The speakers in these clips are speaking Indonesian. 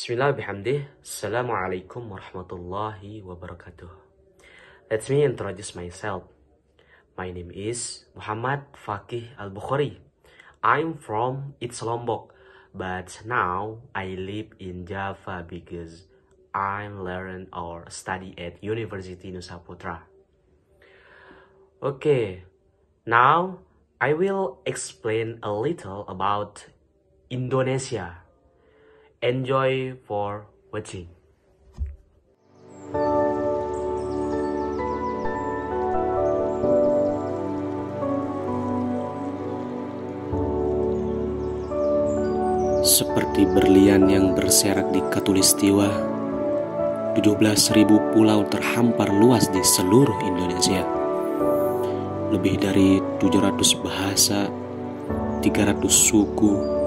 Bismillah bihamdih. Assalamualaikum warahmatullahi wabarakatuh. Let me introduce myself. My name is Muhammad Fakih Al-Bukhari. I'm from East Lombok, but now I live in Java because I learn or study at University Nusa Putra. Okay, now I will explain a little about Indonesia. Enjoy for watching. Seperti berlian yang berserak di Katulistiwa, 17.000 pulau terhampar luas di seluruh Indonesia. Lebih dari 700 bahasa, 300 suku,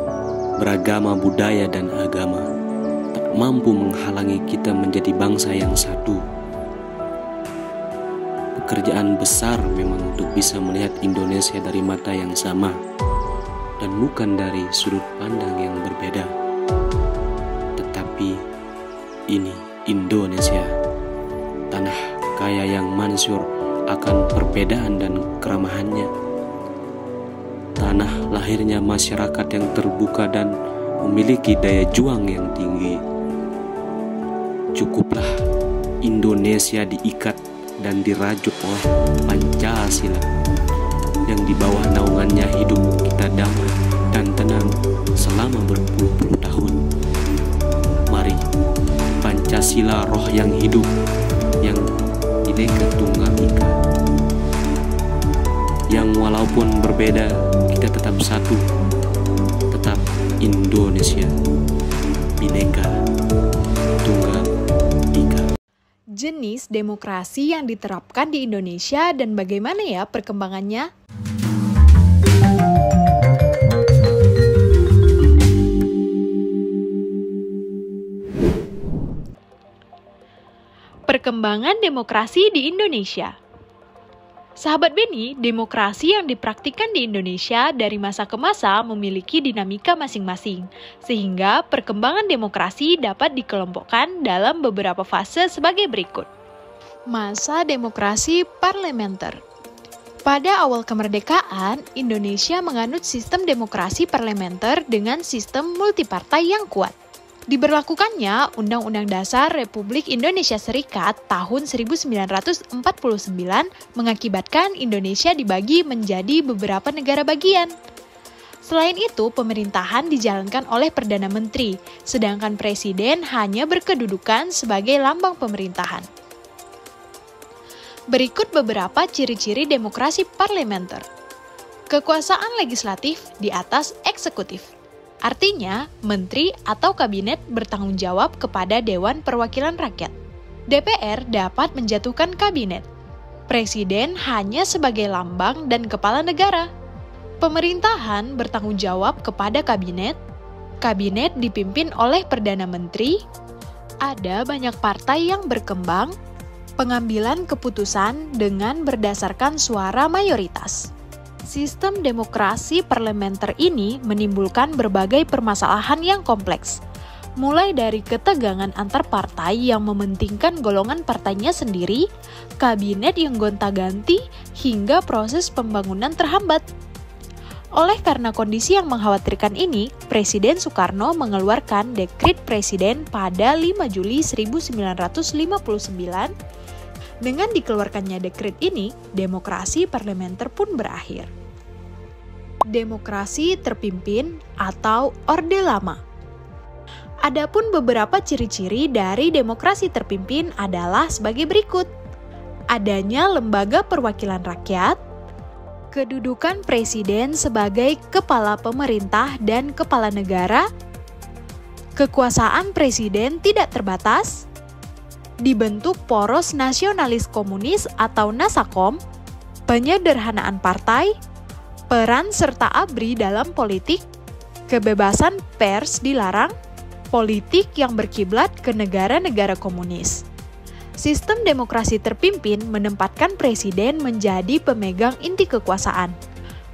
beragama budaya dan agama tak mampu menghalangi kita menjadi bangsa yang satu. Pekerjaan besar memang untuk bisa melihat Indonesia dari mata yang sama dan bukan dari sudut pandang yang berbeda. Tetapi ini Indonesia, tanah kaya yang mansur akan perbedaan dan keramahannya. Tanah lahirnya masyarakat yang terbuka dan memiliki daya juang yang tinggi. Cukuplah Indonesia diikat dan dirajut oleh Pancasila, yang di bawah naungannya hidup kita damai dan tenang selama berpuluh-puluh tahun. Mari, Pancasila roh yang hidup, yang Bhinneka Tunggal Ika, yang walaupun berbeda kita tetap satu, tetap Indonesia, Bhinneka Tunggal Ika. Jenis demokrasi yang diterapkan di Indonesia dan bagaimana ya perkembangannya? Perkembangan demokrasi di Indonesia. Sahabat Beni, demokrasi yang dipraktikkan di Indonesia dari masa ke masa memiliki dinamika masing-masing, sehingga perkembangan demokrasi dapat dikelompokkan dalam beberapa fase sebagai berikut. Masa demokrasi parlementer. Pada awal kemerdekaan, Indonesia menganut sistem demokrasi parlementer dengan sistem multipartai yang kuat. Diberlakukannya Undang-Undang Dasar Republik Indonesia Serikat tahun 1949 mengakibatkan Indonesia dibagi menjadi beberapa negara bagian. Selain itu, pemerintahan dijalankan oleh Perdana Menteri, sedangkan Presiden hanya berkedudukan sebagai lambang pemerintahan. Berikut beberapa ciri-ciri demokrasi parlementer. Kekuasaan legislatif di atas eksekutif. Artinya, menteri atau kabinet bertanggung jawab kepada Dewan Perwakilan Rakyat. DPR dapat menjatuhkan kabinet. Presiden hanya sebagai lambang dan kepala negara. Pemerintahan bertanggung jawab kepada kabinet. Kabinet dipimpin oleh Perdana Menteri. Ada banyak partai yang berkembang. Pengambilan keputusan dengan berdasarkan suara mayoritas. Sistem demokrasi parlementer ini menimbulkan berbagai permasalahan yang kompleks, mulai dari ketegangan antar partai yang mementingkan golongan partainya sendiri, kabinet yang gonta-ganti, hingga proses pembangunan terhambat. Oleh karena kondisi yang mengkhawatirkan ini, Presiden Soekarno mengeluarkan Dekrit Presiden pada 5 Juli 1959. Dengan dikeluarkannya dekrit ini, demokrasi parlementer pun berakhir. Demokrasi terpimpin atau Orde Lama. Adapun beberapa ciri-ciri dari demokrasi terpimpin adalah sebagai berikut. Adanya lembaga perwakilan rakyat, kedudukan presiden sebagai kepala pemerintah dan kepala negara, kekuasaan presiden tidak terbatas, dibentuk poros nasionalis komunis atau Nasakom, penyederhanaan partai, peran serta ABRI dalam politik, kebebasan pers dilarang, politik yang berkiblat ke negara-negara komunis. Sistem demokrasi terpimpin menempatkan presiden menjadi pemegang inti kekuasaan.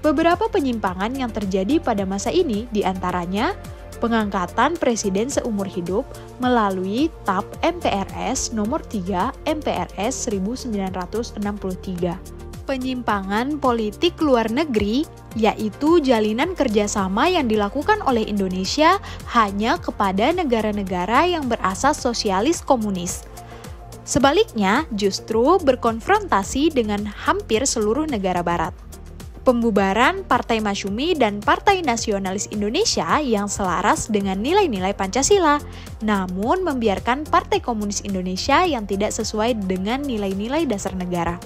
Beberapa penyimpangan yang terjadi pada masa ini diantaranya pengangkatan presiden seumur hidup melalui TAP MPRS nomor 3 MPRS 1963. Penyimpangan politik luar negeri, yaitu jalinan kerjasama yang dilakukan oleh Indonesia hanya kepada negara-negara yang berasas sosialis komunis. Sebaliknya, justru berkonfrontasi dengan hampir seluruh negara barat. Pembubaran Partai Masyumi dan Partai Nasionalis Indonesia yang selaras dengan nilai-nilai Pancasila, namun membiarkan Partai Komunis Indonesia yang tidak sesuai dengan nilai-nilai dasar negara.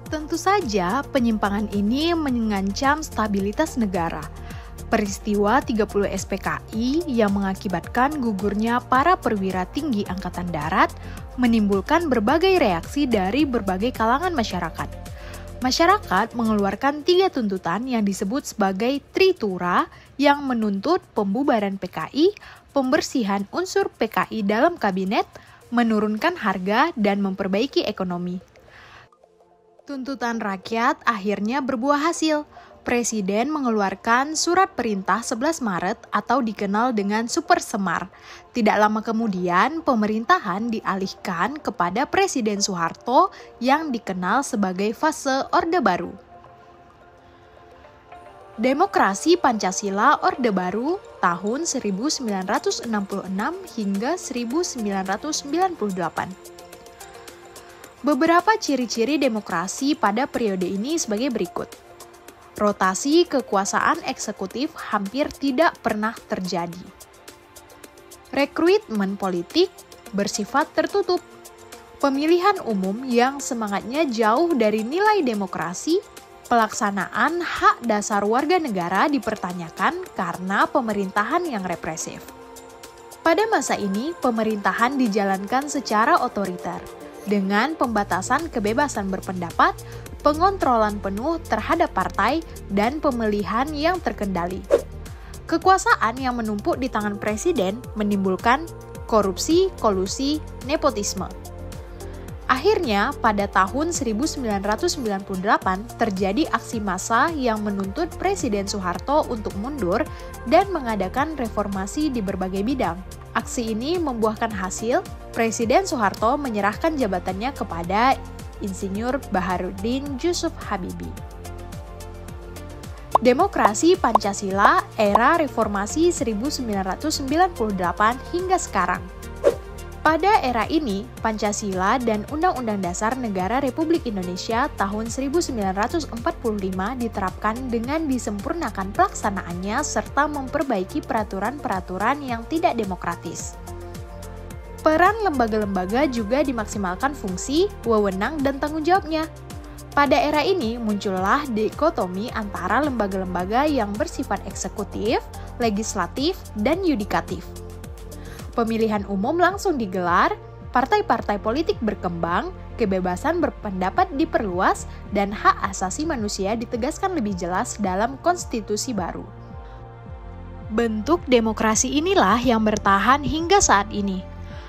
Tentu saja, penyimpangan ini mengancam stabilitas negara. Peristiwa 30 SPKI yang mengakibatkan gugurnya para perwira tinggi Angkatan Darat menimbulkan berbagai reaksi dari berbagai kalangan masyarakat. Masyarakat mengeluarkan 3 tuntutan yang disebut sebagai Tritura yang menuntut pembubaran PKI, pembersihan unsur PKI dalam kabinet, menurunkan harga, dan memperbaiki ekonomi. Tuntutan rakyat akhirnya berbuah hasil. Presiden mengeluarkan surat perintah 11 Maret atau dikenal dengan Super Semar. Tidak lama kemudian, pemerintahan dialihkan kepada Presiden Soeharto yang dikenal sebagai fase Orde Baru. Demokrasi Pancasila Orde Baru tahun 1966 hingga 1998. Beberapa ciri-ciri demokrasi pada periode ini sebagai berikut. Rotasi kekuasaan eksekutif hampir tidak pernah terjadi. Rekrutmen politik bersifat tertutup. Pemilihan umum yang semangatnya jauh dari nilai demokrasi, pelaksanaan hak dasar warga negara dipertanyakan karena pemerintahan yang represif. Pada masa ini, pemerintahan dijalankan secara otoriter, dengan pembatasan kebebasan berpendapat, pengontrolan penuh terhadap partai, dan pemilihan yang terkendali. Kekuasaan yang menumpuk di tangan presiden menimbulkan korupsi, kolusi, nepotisme. Akhirnya, pada tahun 1998 terjadi aksi massa yang menuntut Presiden Soeharto untuk mundur dan mengadakan reformasi di berbagai bidang. Aksi ini membuahkan hasil, Presiden Soeharto menyerahkan jabatannya kepada Insinyur Baharudin Yusuf Habibie. Demokrasi Pancasila era reformasi 1998 hingga sekarang. Pada era ini, Pancasila dan Undang-Undang Dasar Negara Republik Indonesia tahun 1945 diterapkan dengan disempurnakan pelaksanaannya serta memperbaiki peraturan-peraturan yang tidak demokratis. Peran lembaga-lembaga juga dimaksimalkan fungsi, wewenang, dan tanggung jawabnya. Pada era ini muncullah dikotomi antara lembaga-lembaga yang bersifat eksekutif, legislatif, dan yudikatif. Pemilihan umum langsung digelar, partai-partai politik berkembang, kebebasan berpendapat diperluas, dan hak asasi manusia ditegaskan lebih jelas dalam konstitusi baru. Bentuk demokrasi inilah yang bertahan hingga saat ini.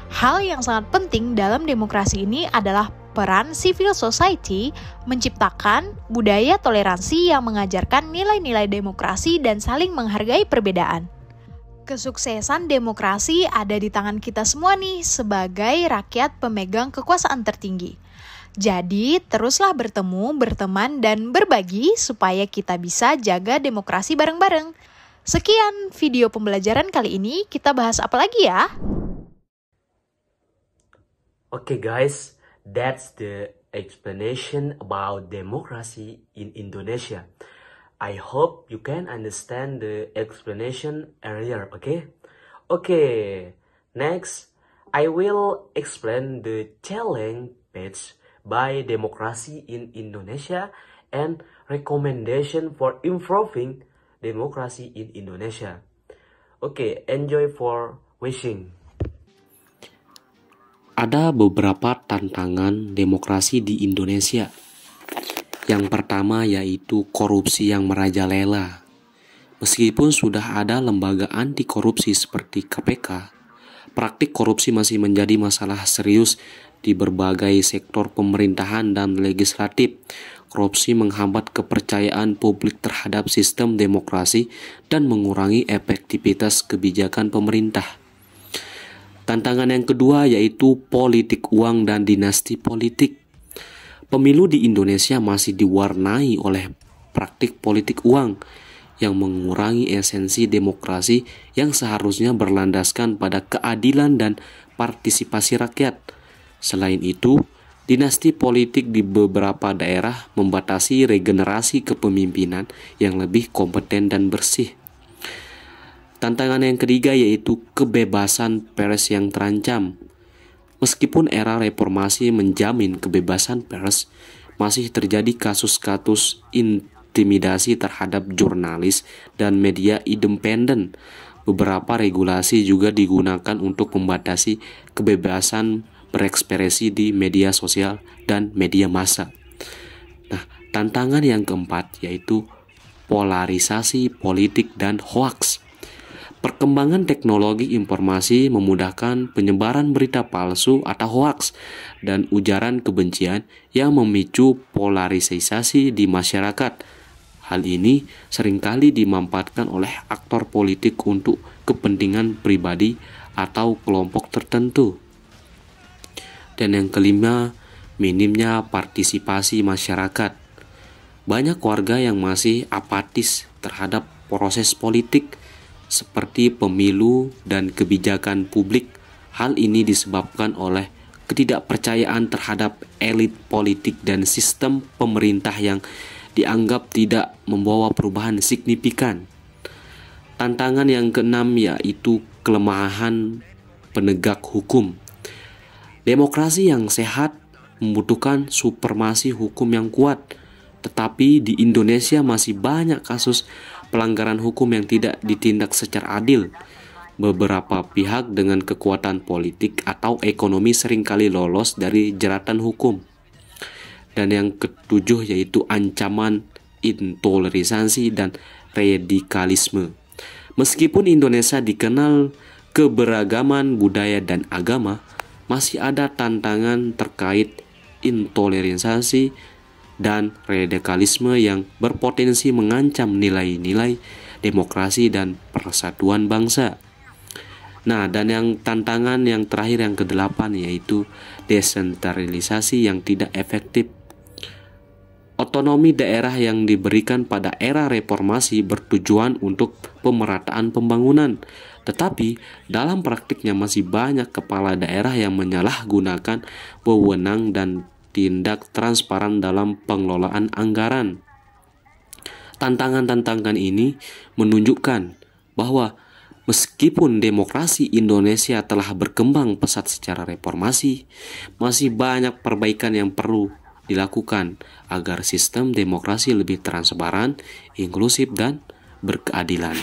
Hal yang sangat penting dalam demokrasi ini adalah peran civil society menciptakan budaya toleransi yang mengajarkan nilai-nilai demokrasi dan saling menghargai perbedaan. Kesuksesan demokrasi ada di tangan kita semua nih sebagai rakyat pemegang kekuasaan tertinggi. Jadi, teruslah bertemu, berteman, dan berbagi supaya kita bisa jaga demokrasi bareng-bareng. Sekian video pembelajaran kali ini, kita bahas apa lagi ya? Okay guys, that's the explanation about democracy in Indonesia. I hope you can understand the explanation earlier, okay? Okay, next, I will explain the challenge faced by democracy in Indonesia and recommendation for improving democracy in Indonesia. Okay, enjoy for watching. Ada beberapa tantangan demokrasi di Indonesia. Yang pertama yaitu korupsi yang merajalela. Meskipun sudah ada lembaga anti korupsi seperti KPK, praktik korupsi masih menjadi masalah serius di berbagai sektor pemerintahan dan legislatif. korupsi menghambat kepercayaan publik terhadap sistem demokrasi dan mengurangi efektivitas kebijakan pemerintah. Tantangan yang kedua yaitu politik uang dan dinasti politik. Pemilu di Indonesia masih diwarnai oleh praktik politik uang yang mengurangi esensi demokrasi yang seharusnya berlandaskan pada keadilan dan partisipasi rakyat. Selain itu, dinasti politik di beberapa daerah membatasi regenerasi kepemimpinan yang lebih kompeten dan bersih. Tantangan yang ketiga yaitu kebebasan pers yang terancam. Meskipun era reformasi menjamin kebebasan pers, masih terjadi kasus-kasus intimidasi terhadap jurnalis dan media independen. Beberapa regulasi juga digunakan untuk membatasi kebebasan berekspresi di media sosial dan media massa. Nah, tantangan yang keempat yaitu polarisasi politik dan hoaks. Perkembangan teknologi informasi memudahkan penyebaran berita palsu atau hoaks dan ujaran kebencian yang memicu polarisasi di masyarakat. Hal ini seringkali dimanfaatkan oleh aktor politik untuk kepentingan pribadi atau kelompok tertentu. Dan yang kelima, minimnya partisipasi masyarakat. Banyak warga yang masih apatis terhadap proses politik seperti pemilu dan kebijakan publik. Hal ini disebabkan oleh ketidakpercayaan terhadap elit politik dan sistem pemerintah yang dianggap tidak membawa perubahan signifikan. Tantangan yang keenam yaitu kelemahan penegak hukum. Demokrasi yang sehat membutuhkan supremasi hukum yang kuat, tetapi di Indonesia masih banyak kasus pelanggaran hukum yang tidak ditindak secara adil. Beberapa pihak dengan kekuatan politik atau ekonomi seringkali lolos dari jeratan hukum. Dan yang ketujuh yaitu ancaman intoleransi dan radikalisme. Meskipun Indonesia dikenal keberagaman budaya dan agama, masih ada tantangan terkait intoleransi dan radikalisme yang berpotensi mengancam nilai-nilai demokrasi dan persatuan bangsa. Nah, dan yang tantangan yang terakhir yang ke-8 yaitu desentralisasi yang tidak efektif. Otonomi daerah yang diberikan pada era reformasi bertujuan untuk pemerataan pembangunan, tetapi dalam praktiknya masih banyak kepala daerah yang menyalahgunakan wewenang dan tindak transparan dalam pengelolaan anggaran. Tantangan-tantangan ini menunjukkan bahwa meskipun demokrasi Indonesia telah berkembang pesat secara reformasi, masih banyak perbaikan yang perlu dilakukan agar sistem demokrasi lebih transparan, inklusif, dan berkeadilan.